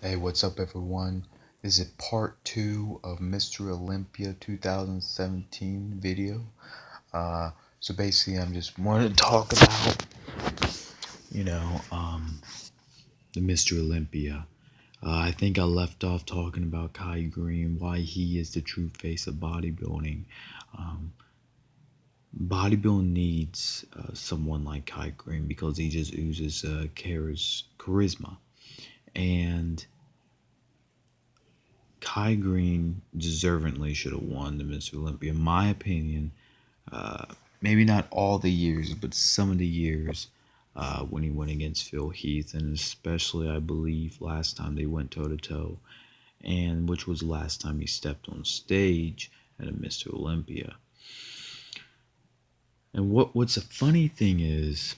Hey, what's up, everyone? This is part two of Mr. Olympia 2017 video. Uh, so basically, I'm just wanting to talk about, you know, um, the Mr. Olympia. I think I left off talking about Kai Greene, why he is the true face of bodybuilding. Um, Bodybuilding needs someone like Kai Greene because he just oozes charisma. And Kai Greene deservingly should have won the Mr. Olympia. In my opinion, uh, maybe not all the years, but some of the years when he went against Phil Heath, and especially I believe last time they went toe to toe, and which was the last time he stepped on stage at a Mr. Olympia. And what's a funny thing is,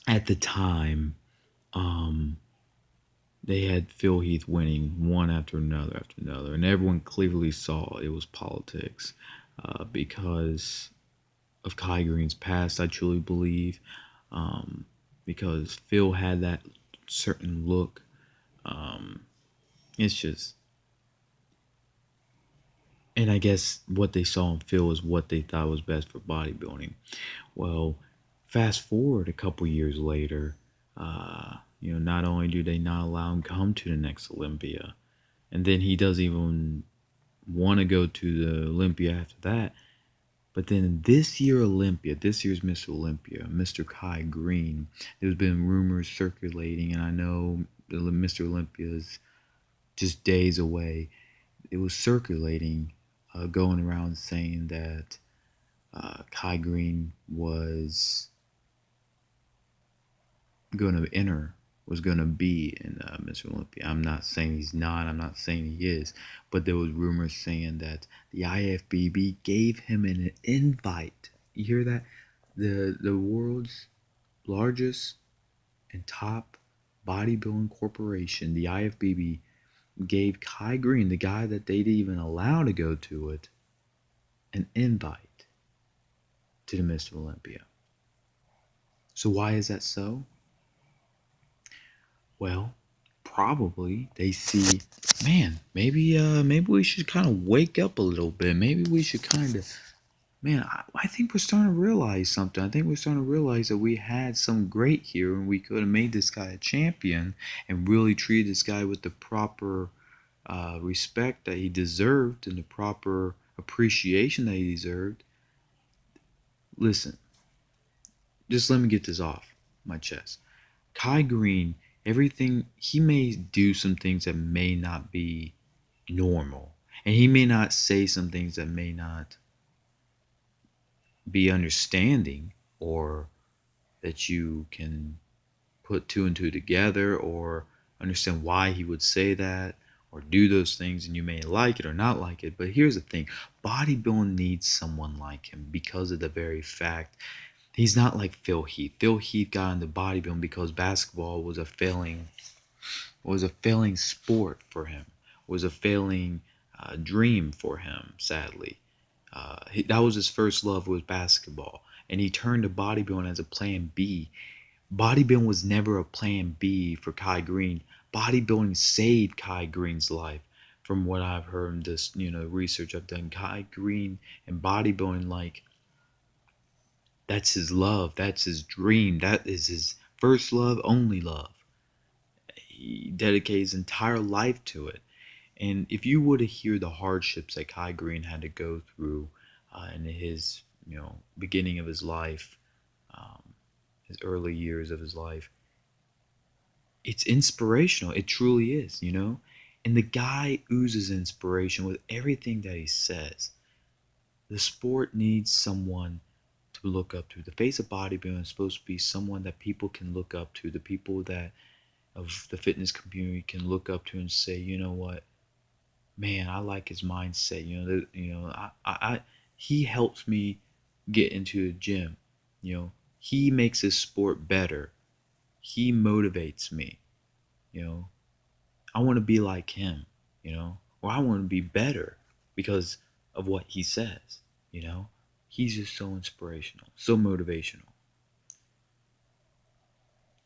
at the time, um, they had Phil Heath winning one after another, and everyone clearly saw it was politics because of Kai Greene's past. I truly believe because Phil had that certain look. Um, it's just, and I guess what they saw in Phil is what they thought was best for bodybuilding. Well, fast forward a couple years later, not only do they not allow him come to the next Olympia, and then he doesn't even want to go to the Olympia after that. But then this year's Mr. Olympia, Mr. Kai Greene, there's been rumors circulating, and I know Mr. Olympia is just days away. It was circulating, going around saying that Kai Greene going to enter, was going to be in Mr. Olympia. I'm not saying he's not. I'm not saying he is. But there was rumors saying that the IFBB gave him an invite. You hear that? The world's largest and top bodybuilding corporation, the IFBB, gave Kai Greene, the guy that they didn't even allow to go to it, an invite to the Mr. Olympia. So why is that so? Well, probably they see, man, maybe we should kind of wake up a little bit. Maybe we should kind of, man, I think we're starting to realize something. I think we're starting to realize that we had some great here, and we could have made this guy a champion and really treated this guy with the proper respect that he deserved and the proper appreciation that he deserved. Listen, just let me get this off my chest. Kai Greene, everything, he may do some things that may not be normal. And he may not say some things that may not be understanding, or that you can put two and two together or understand why he would say that or do those things, and you may like it or not like it. But here's the thing, bodybuilding needs someone like him because of the very fact he's not like Phil Heath. Phil Heath got into bodybuilding because basketball was a failing sport for him, was a failing dream for him, sadly. That was his first love, was basketball. And he turned to bodybuilding as a plan B. Bodybuilding was never a plan B for Kai Greene. Bodybuilding saved Kai Greene's life. From what I've heard in this, research I've done, Kai Greene and bodybuilding, like, that's his love. That's his dream. That is his first love, only love. He dedicated his entire life to it. And if you were to hear the hardships that Kai Greene had to go through in his, beginning of his life, um, his early years of his life, it's inspirational. It truly is. And the guy oozes inspiration with everything that he says. The sport needs someone to look up to. The face of bodybuilding is supposed to be someone that people can look up to. The people that of the fitness community can look up to and say, you know what, man, I like his mindset. He helps me get into the gym. He makes this sport better. He motivates me. You know, I want to be like him. Or I want to be better because of what he says. He's just so inspirational, so motivational.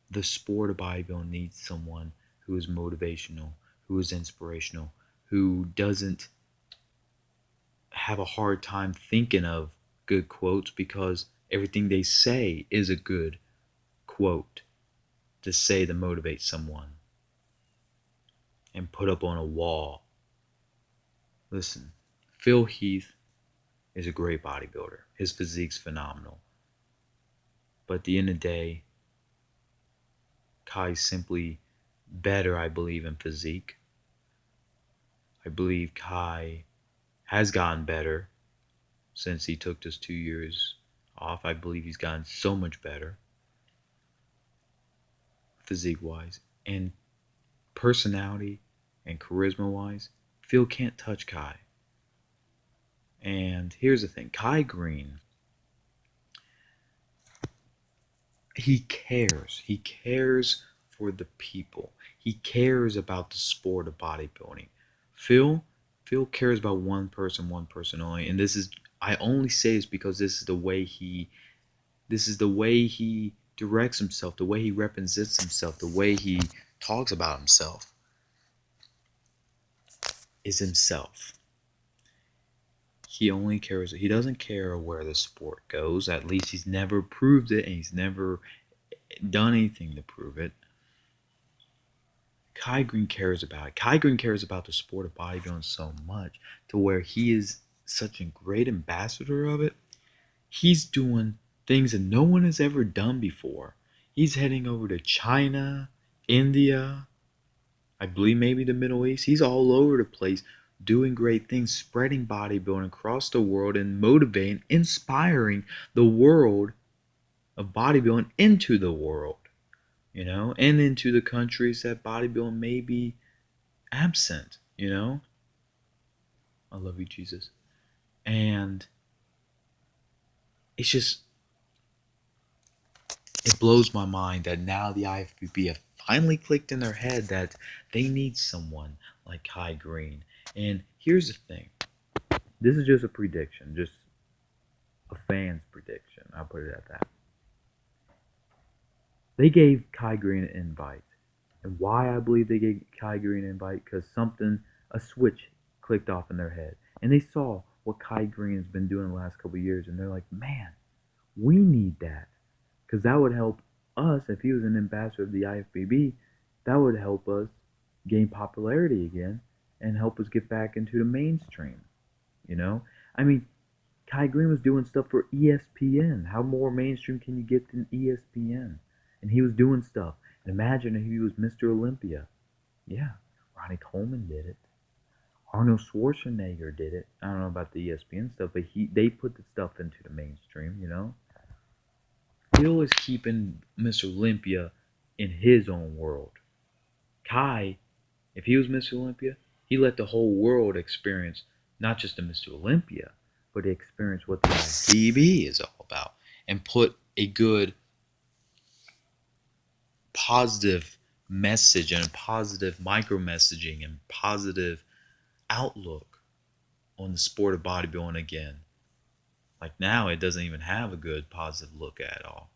The sport of bodybuilding needs someone who is motivational, who is inspirational, who doesn't have a hard time thinking of good quotes because everything they say is a good quote to say to motivate someone and put up on a wall. Listen, Phil Heath is a great bodybuilder. His physique's phenomenal. But at the end of the day, Kai's simply better, I believe, in physique. I believe Kai has gotten better since he took those 2 years off. I believe he's gotten so much better, physique wise. And personality and charisma wise, Phil can't touch Kai. And here's the thing, Kai Greene, he cares. He cares for the people. He cares about the sport of bodybuilding. Phil, Phil cares about one person only. And this is, I only say this because this is the way he directs himself, the way he represents himself, the way he talks about himself is himself. He only cares, he doesn't care where the sport goes. At least he's never proved it and he's never done anything to prove it. Kai Greene cares about it. Kai Greene cares about the sport of bodybuilding so much to where he is such a great ambassador of it. He's doing things that no one has ever done before. He's heading over to China, India, I believe maybe the Middle East. He's all over the place doing great things, spreading bodybuilding across the world and motivating, inspiring the world of bodybuilding into the world, and into the countries that bodybuilding may be absent. I love you, Jesus. And it's just, it blows my mind that now the IFBB have finally clicked in their head that they need someone like Kai Greene. And here's the thing. This is just a prediction, just a fan's prediction. I'll put it at that. They gave Kai Greene an invite. And why I believe they gave Kai Greene an invite? Because a switch clicked off in their head. And they saw what Kai Greene has been doing the last couple of years. And they're like, man, we need that. Because that would help us, if he was an ambassador of the IFBB, that would help us gain popularity again and help us get back into the mainstream. I mean, Kai Greene was doing stuff for ESPN. How more mainstream can you get than ESPN? And he was doing stuff. And imagine if he was Mr. Olympia. Yeah, Ronnie Coleman did it. Arnold Schwarzenegger did it. I don't know about the ESPN stuff, but they put the stuff into the mainstream. Phil is keeping Mr. Olympia in his own world. Kai, if he was Mr. Olympia, he let the whole world experience not just the Mr. Olympia, but experience what the IFBB is all about, and put a good positive message and positive micro messaging and positive outlook on the sport of bodybuilding again. Like now it doesn't even have a good positive look at all,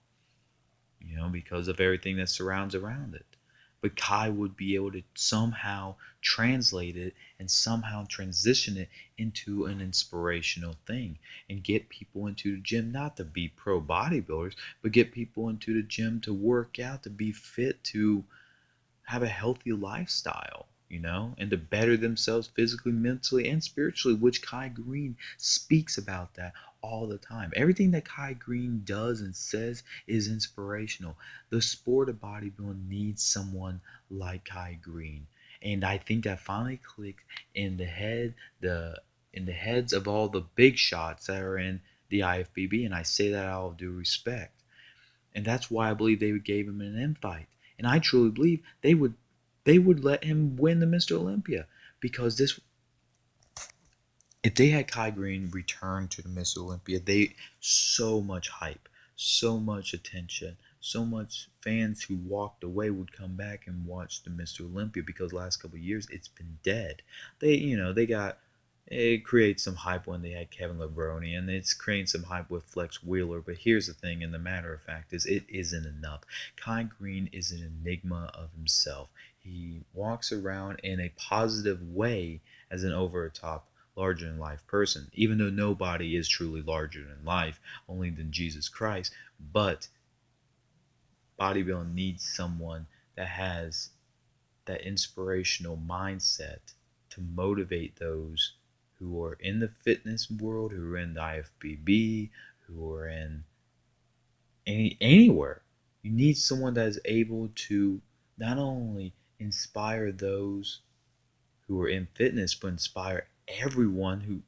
because of everything that surrounds around it. But Kai would be able to somehow translate it and somehow transition it into an inspirational thing and get people into the gym, not to be pro bodybuilders, but get people into the gym to work out, to be fit, to have a healthy lifestyle, and to better themselves physically, mentally, and spiritually, which Kai Greene speaks about that all the time. Everything that Kai Greene does and says is inspirational. The sport of bodybuilding needs someone like Kai Greene. And I think that finally clicked in the heads of all the big shots that are in the IFBB, and I say that out of due respect. And that's why I believe they gave him an invite. And I truly believe they would let him win the Mr. Olympia, because if they had Kai Greene return to the Mr. Olympia, so much hype, so much attention, so much fans who walked away would come back and watch the Mr. Olympia, because the last couple of years it's been dead. It creates some hype when they had Kevin Lebroni, and it's creating some hype with Flex Wheeler. But here's the thing, and the matter of fact is, it isn't enough. Kai Greene is an enigma of himself. he walks around in a positive way as an over the top, larger than life person, even though nobody is truly larger than life, only than Jesus Christ. But bodybuilding needs someone that has that inspirational mindset to motivate those who are in the fitness world, who are in the IFBB, who are in anywhere. You need someone that is able to not only inspire those who are in fitness, but inspire everyone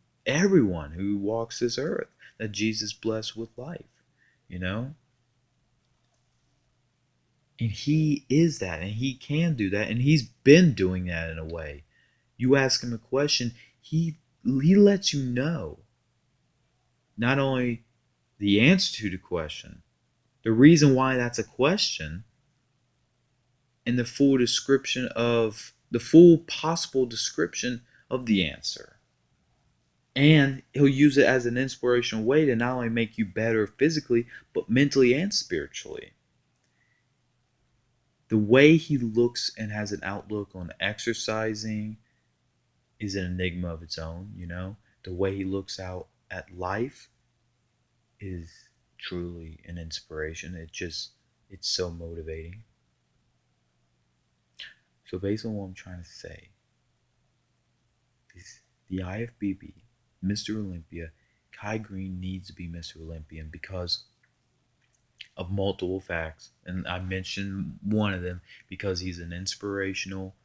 who walks this earth that Jesus blessed with life. You know, and he is that, and he can do that, and he's been doing that in a way. You ask him a question, he lets you know not only the answer to the question, the reason why that's a question, and the full possible description of the answer. And he'll use it as an inspirational way to not only make you better physically, but mentally and spiritually. The way he looks and has an outlook on exercising is an enigma of its own, you know? The way he looks out at life is truly an inspiration. It's so motivating. So based on what I'm trying to say, is the IFBB, Mr. Olympia, Kai Greene needs to be Mr. Olympian because of multiple facts. And I mentioned one of them because he's an inspirational,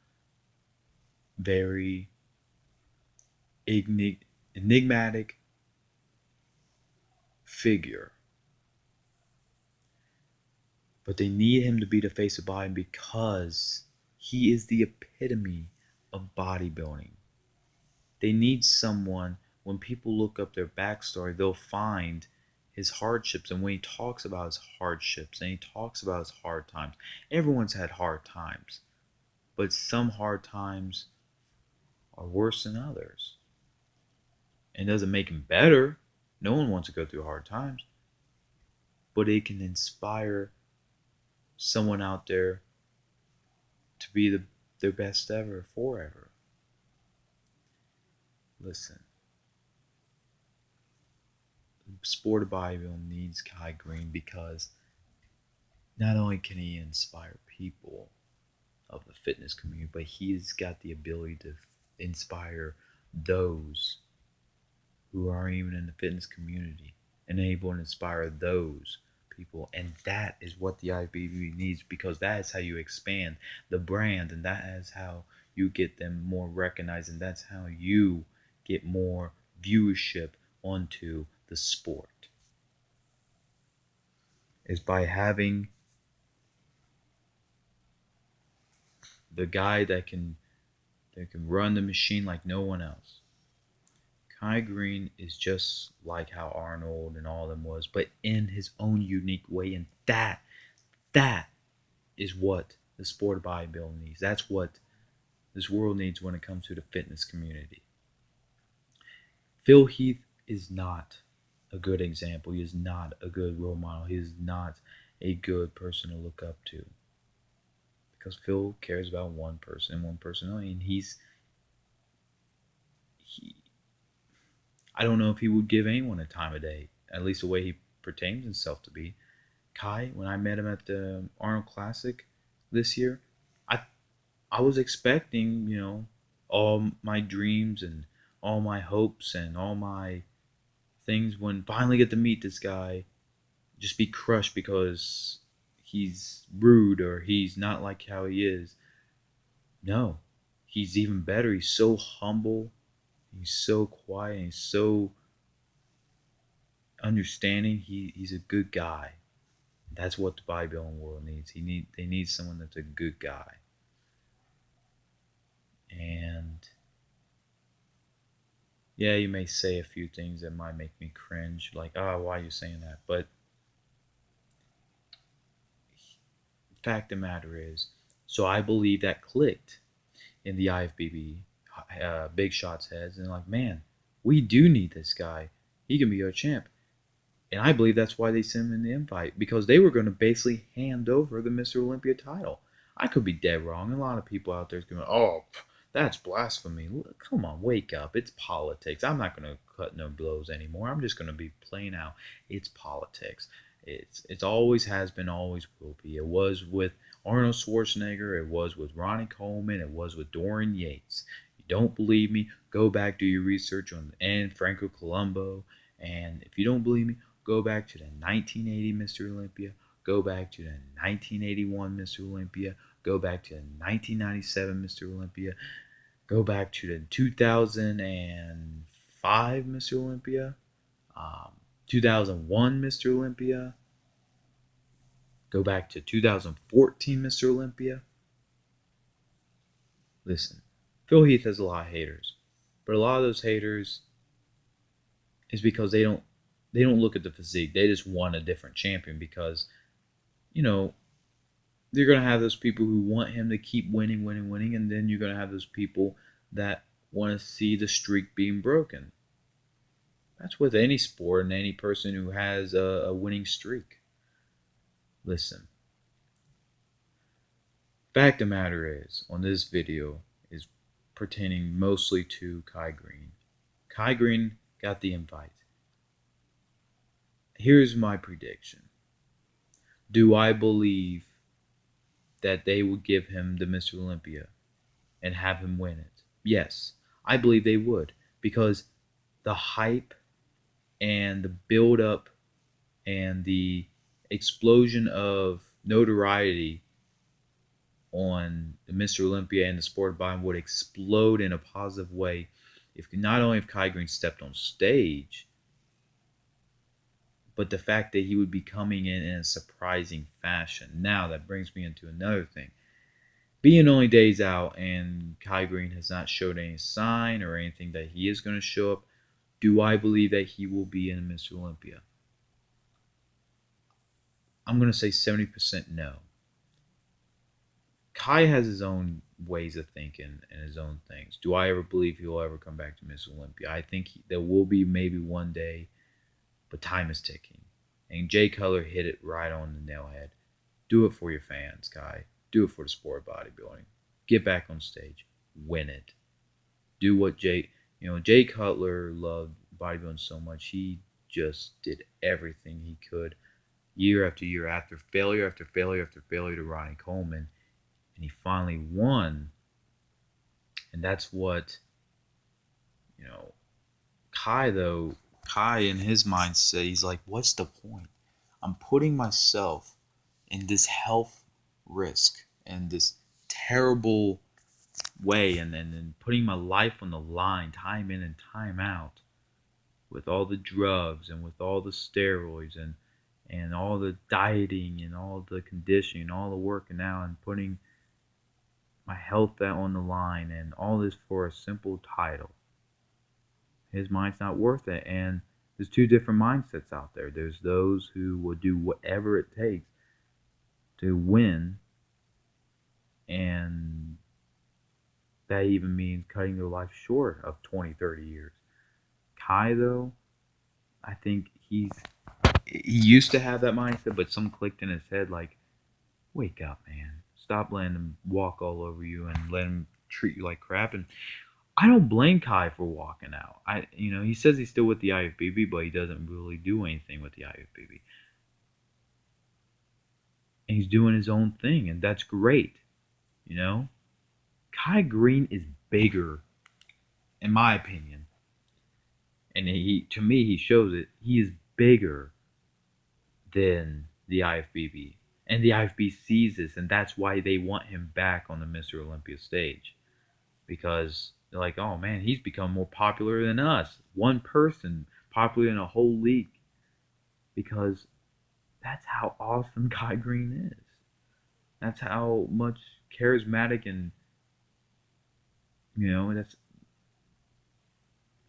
very enigmatic figure. But they need him to be the face of bodybuilding because he is the epitome of bodybuilding. They need someone, when people look up their backstory, they'll find his hardships. And when he talks about his hardships and he talks about his hard times, everyone's had hard times. But some hard times are worse than others. And it doesn't make him better. No one wants to go through hard times. But it can inspire someone out there to be their best ever forever. Listen, the sport of bodybuilding needs Kai Greene because not only can he inspire people of the fitness community, but he's got the ability to inspire those who aren't even in the fitness community and able to inspire those people. And that is what the IFBB needs, because that is how you expand the brand, and that is how you get them more recognized, and that's how you get more viewership onto the sport, is by having the guy that can run the machine like no one else. Kai Greene is just like how Arnold and all of them was, but in his own unique way, and that is what the sport of bodybuilding needs. That's what this world needs when it comes to the fitness community. Phil Heath is not a good example. He is not a good role model. He is not a good person to look up to. Because Phil cares about one person only, and I don't know if he would give anyone a time of day, at least the way he pertains himself to be. Kai, when I met him at the Arnold Classic this year, I I was expecting, all my dreams and all my hopes and all my things, when finally get to meet this guy, just be crushed because he's rude or he's not like how he is. No, he's even better. He's so humble. He's so quiet. He's so understanding. He's a good guy. That's what the bodybuilding world needs. They need someone that's a good guy. And yeah, you may say a few things that might make me cringe, like, oh, why are you saying that? But fact of the matter is, so I believe that clicked in the IFBB big shots heads, and like, man, we do need this guy. He can be our champ. And I believe that's why they sent him in the invite, because they were going to basically hand over the Mr. Olympia title. I could be dead wrong. A lot of people out there is going, oh, that's blasphemy. Come on, wake up. It's politics. I'm not going to cut no blows anymore. I'm just going to be plain out. It's politics. It's always has been, always will be. It was with Arnold Schwarzenegger. It was with Ronnie Coleman. It was with Dorian Yates. You don't believe me? Go back, do your research on and Franco Colombo. And if you don't believe me, go back to the 1980 Mr. Olympia. Go back to the 1981 Mr. Olympia. Go back to the 1997 Mr. Olympia. Go back to the 2005 Mr. Olympia. Um, 2001 Mr. Olympia. Go back to 2014 Mr. Olympia. Listen, Phil Heath has a lot of haters, but a lot of those haters is because they don't look at the physique. They just want a different champion because you know you're going to have those people who want him to keep winning, winning, winning, and then you're going to have those people that want to see the streak being broken. That's with any sport and any person who has a winning streak. Listen, fact of the matter is, on this video is pertaining mostly to Kai Greene. Kai Greene got the invite. Here's my prediction. Do I believe that they would give him the Mr. Olympia and have him win it? Yes, I believe they would because the hype and the build up and the explosion of notoriety on the Mr. Olympia and the sport of boxing would explode in a positive way if not only if Kai Greene stepped on stage, but the fact that he would be coming in a surprising fashion. Now that brings me into another thing. Being only days out and Kai Greene has not showed any sign or anything that he is going to show up, do I believe that he will be in Mr. Olympia? I'm going to say 70% no. Kai has his own ways of thinking and his own things. Do I ever believe he'll ever come back to Mr. Olympia? I think there will be maybe one day, but time is ticking. And Jay Cutler hit it right on the nail head. Do it for your fans, Kai. Do it for the sport of bodybuilding. Get back on stage. Win it. Do what Jay Cutler loved bodybuilding so much. He just did everything he could year after year after failure after failure after failure to Ronnie Coleman. And he finally won. And that's what, Kai, though, Kai in his mindset, he's like, what's the point? I'm putting myself in this health risk and this terrible way and putting my life on the line time in and time out with all the drugs and with all the steroids and all the dieting and all the conditioning and all the working out and putting my health out on the line and all this for a simple title. His mind's not worth it. And there's two different mindsets out there. There's those who will do whatever it takes to win, and that even means cutting their life short of 20, 30 years. Kai, though, I think he used to have that mindset, but some clicked in his head like, wake up, man. Stop letting him walk all over you and let him treat you like crap. And I don't blame Kai for walking out. He says he's still with the IFBB, but he doesn't really do anything with the IFBB. And he's doing his own thing, and that's great. Kai Greene is bigger, in my opinion. And to me, he shows it. He is bigger than the IFBB. And the IFB sees this, and that's why they want him back on the Mr. Olympia stage. Because they're like, oh man, he's become more popular than us. One person popular in a whole league. Because that's how awesome Kai Greene is. That's how much charismatic and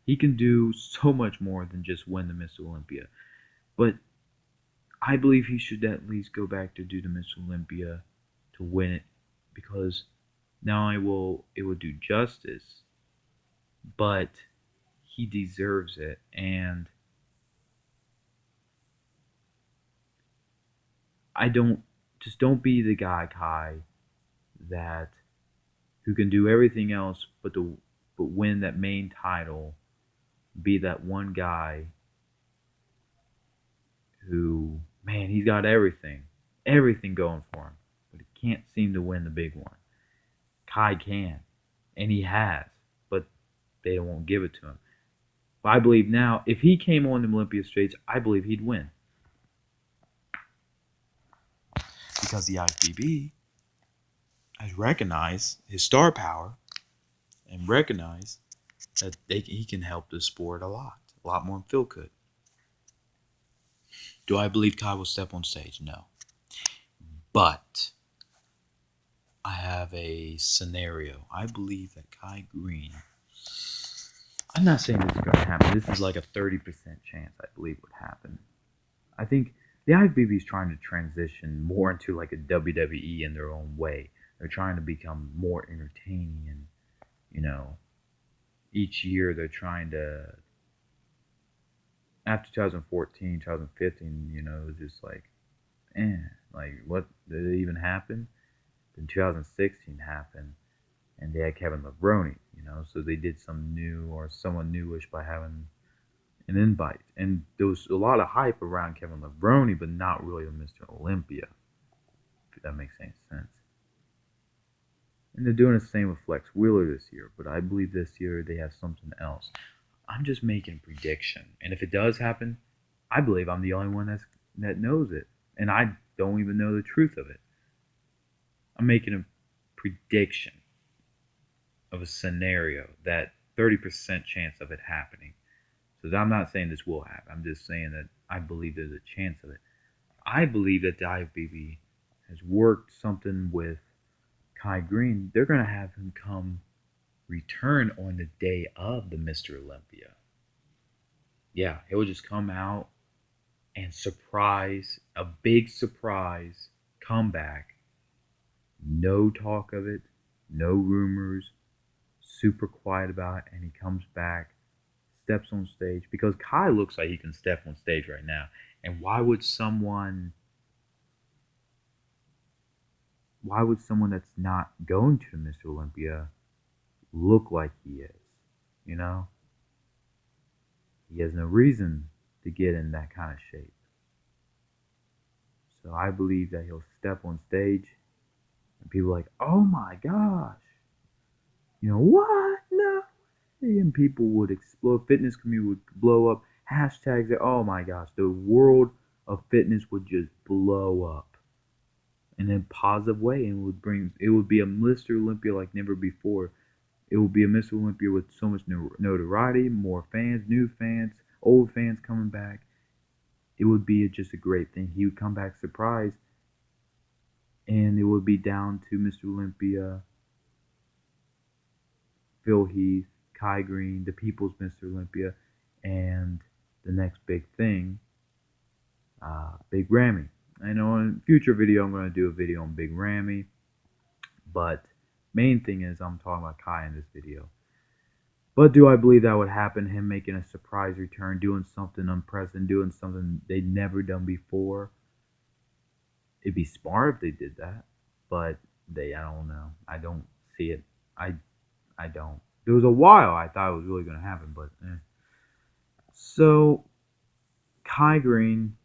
he can do so much more than just win the Mr. Olympia. But I believe he should at least go back to do the Mr. Olympia to win it, because now it will do justice, but he deserves it. And don't be the guy, Kai, that who can do everything else but win that main title, be that one guy who, man, he's got everything going for him, but he can't seem to win the big one. Kai can, and he has, but they won't give it to him. But I believe now, if he came on the Olympia stage, I believe he'd win. Because the IFBB has recognized his star power and recognized that he can help the sport a lot more than Phil could. Do I believe Kai will step on stage? No. But I have a scenario. I believe that Kai Greene, I'm not saying this is going to happen. This is like a 30% chance I believe would happen. I think the IFBB is trying to transition more into like a WWE in their own way. They're trying to become more entertaining, and each year they're trying to, after 2014, 2015, it was just like, like what did it even happen? Then 2016 happened, and they had Kevin Levrone, so they did some new or someone newish by having an invite, and there was a lot of hype around Kevin Levrone, but not really on Mr. Olympia, if that makes any sense. And they're doing the same with Flex Wheeler this year, but I believe this year they have something else. I'm just making a prediction, and if it does happen, I believe I'm the only one that knows it, and I don't even know the truth of it. I'm making a prediction of a scenario, that 30% chance of it happening. So I'm not saying this will happen. I'm just saying that I believe there's a chance of it. I believe that the IFBB has worked something with Kai Greene. They're going to have him return on the day of the Mr. Olympia. Yeah, he'll just come out and a big surprise comeback. No talk of it, no rumors, super quiet about it, and he comes back, steps on stage, because Kai looks like he can step on stage right now. And why would someone that's not going to Mr. Olympia look like he is? He has no reason to get in that kind of shape. So I believe that he'll step on stage and people are like, oh my gosh, what? No. And people would explode. Fitness community would blow up. Hashtags that, oh my gosh, the world of fitness would just blow up in a positive way, and it would be a Mr. Olympia like never before. It would be a Mr. Olympia with so much notoriety, more fans, new fans, old fans coming back. It would be just a great thing. He would come back surprised, and it would be down to Mr. Olympia, Phil Heath, Kai Greene, the people's Mr. Olympia, and the next big thing, Big Ramy. I know in a future video I'm going to do a video on Big Ramy, but main thing is I'm talking about Kai in this video. But do I believe that would happen? Him making a surprise return, doing something unprecedented, doing something they'd never done before. It'd be smart if they did that, but I don't know. I don't see it. I don't. There was a while I thought it was really going to happen, but So, Kai Greene,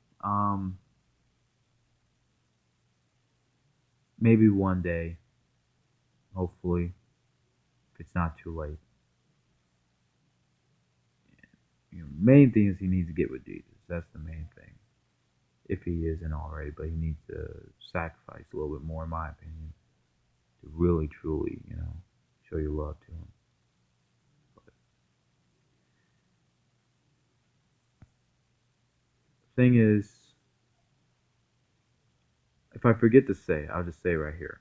maybe one day, hopefully, if it's not too late. Main thing is he needs to get with Jesus. That's the main thing. If he isn't already, but he needs to sacrifice a little bit more, in my opinion, to really, truly, show your love to him. But the thing is, if I forget to say, I'll just say right here.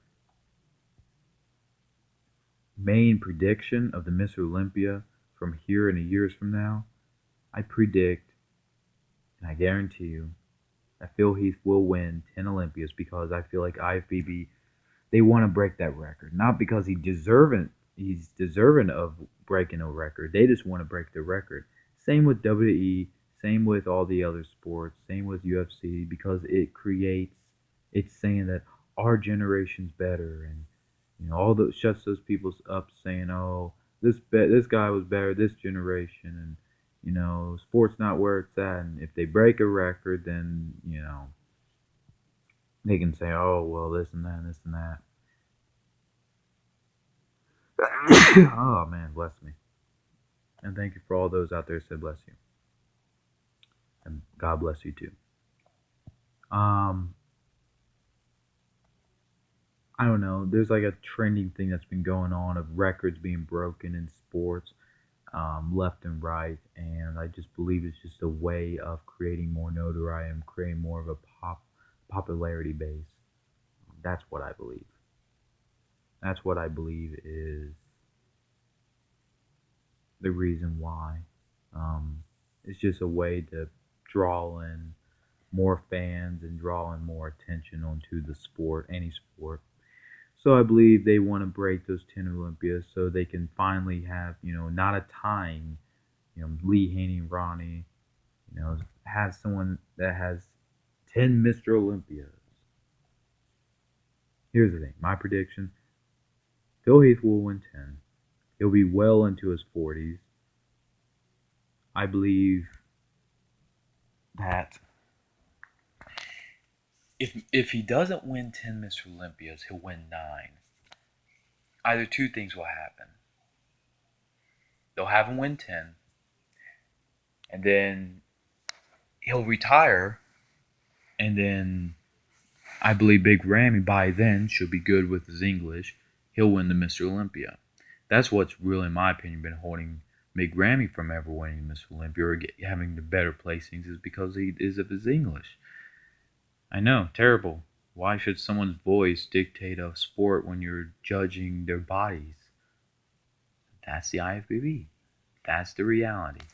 Main prediction of the Mr. Olympia from here and years from now, I predict, and I guarantee you, that Phil Heath will win 10 Olympias, because I feel like IFBB, they want to break that record. Not because he's deserving of breaking a record. They just want to break the record. Same with WWE, same with all the other sports, same with UFC, because it's saying that our generation's better, and All those shuts those people up saying, "Oh, this guy was better this generation," and sports not where it's at. And if they break a record, then they can say, "Oh, well, this and that, and this and that." Oh man, bless me, and thank you for all those out there who said bless you, and God bless you too. Um, I don't know. There's like a trending thing that's been going on of records being broken in sports, left and right, and I just believe it's just a way of creating more notoriety and creating more of a popularity base. That's what I believe. That's what I believe is the reason why. It's just a way to draw in more fans and draw in more attention onto the sport, any sport. So I believe they want to break those 10 Olympias so they can finally have, not a tying, Lee Haney, Ronnie, have someone that has 10 Mr. Olympias. Here's the thing, my prediction, Phil Heath will win 10. He'll be well into his 40s. I believe that if he doesn't win 10 Mr. Olympias, he'll win 9. Either two things will happen. They'll have him win 10, and then he'll retire, and then I believe Big Ramy by then should be good with his English. He'll win the Mr. Olympia. That's what's really, in my opinion, been holding Big Ramy from ever winning Mr. Olympia or having the better placings is because he is of his English. I know, terrible. Why should someone's voice dictate a sport when you're judging their bodies? That's the IFBB. That's the reality.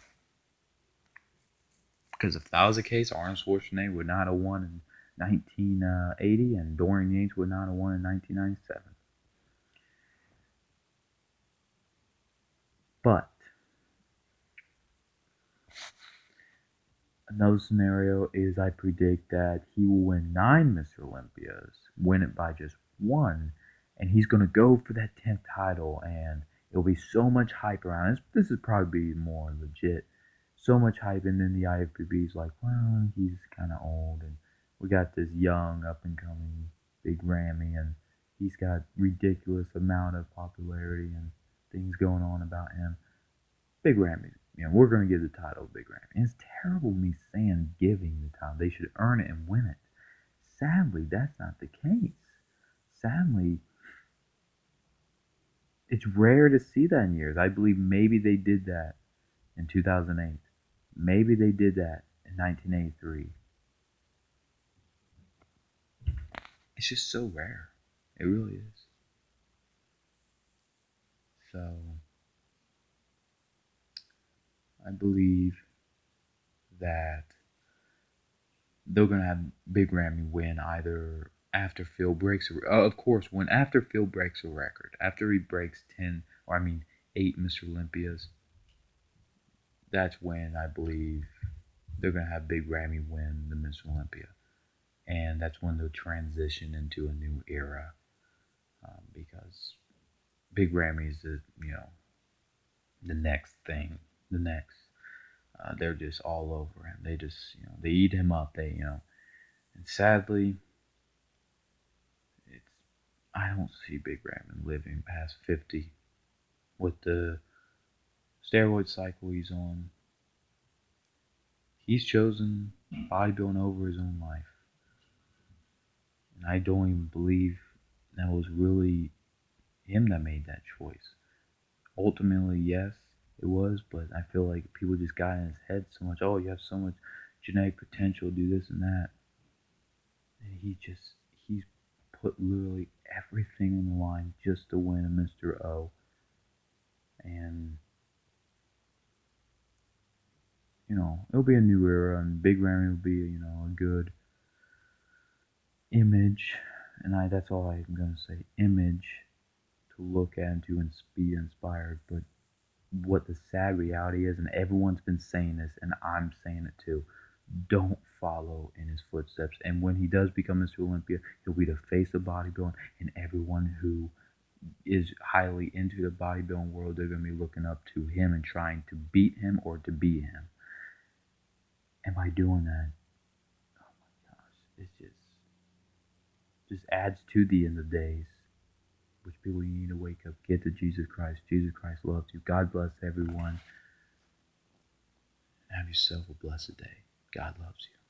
Because if that was the case, Arnold Schwarzenegger would not have won in 1980 and Dorian Yates would not have won in 1997. But another scenario is I predict that he will win 9 Mr. Olympias, win it by just one, and he's going to go for that 10th title, and it'll be so much hype around this. This is probably more legit. So much hype, and then the IFBB is like, well, he's kind of old, and we got this young, up and coming Big Ramy, and he's got ridiculous amount of popularity and things going on about him. Big Ramy, we're going to give the title to Big Ramy. And it's terrible me saying giving the title. They should earn it and win it. Sadly, that's not the case. Sadly, it's rare to see that in years. I believe maybe they did that in 2008. Maybe they did that in 1983. It's just so rare. It really is. So, I believe that they're going to have Big Ramy win either after Phil breaks of course, when after Phil breaks a record, after he breaks 10, or I mean 8 Mr. Olympias, that's when I believe they're going to have Big Ramy win the Mr. Olympia. And that's when they'll transition into a new era, because Big Ramy is the next thing, the next. They're just all over him. They just, they eat him up. And sadly, it's I don't see Big Ramy living past 50 with the steroid cycle he's on. He's chosen bodybuilding over his own life. And I don't even believe that was really him that made that choice. Ultimately, yes, it was, but I feel like people just got in his head so much. Oh, you have so much genetic potential, do this and that. And he's put literally everything on the line just to win a Mr. O. And it'll be a new era, and Big Ramy will be, a good image, and that's all I'm gonna say, image to look at and to be inspired. But what the sad reality is, and everyone's been saying this, and I'm saying it too, don't follow in his footsteps. And when he does become Mr. Olympia, he'll be the face of bodybuilding, and everyone who is highly into the bodybuilding world, they're going to be looking up to him and trying to beat him or to be him. And by doing that, oh my gosh, it just adds to the end of days, which people, you need to wake up, get to Jesus Christ. Jesus Christ loves you. God bless everyone. Have yourself a blessed day. God loves you.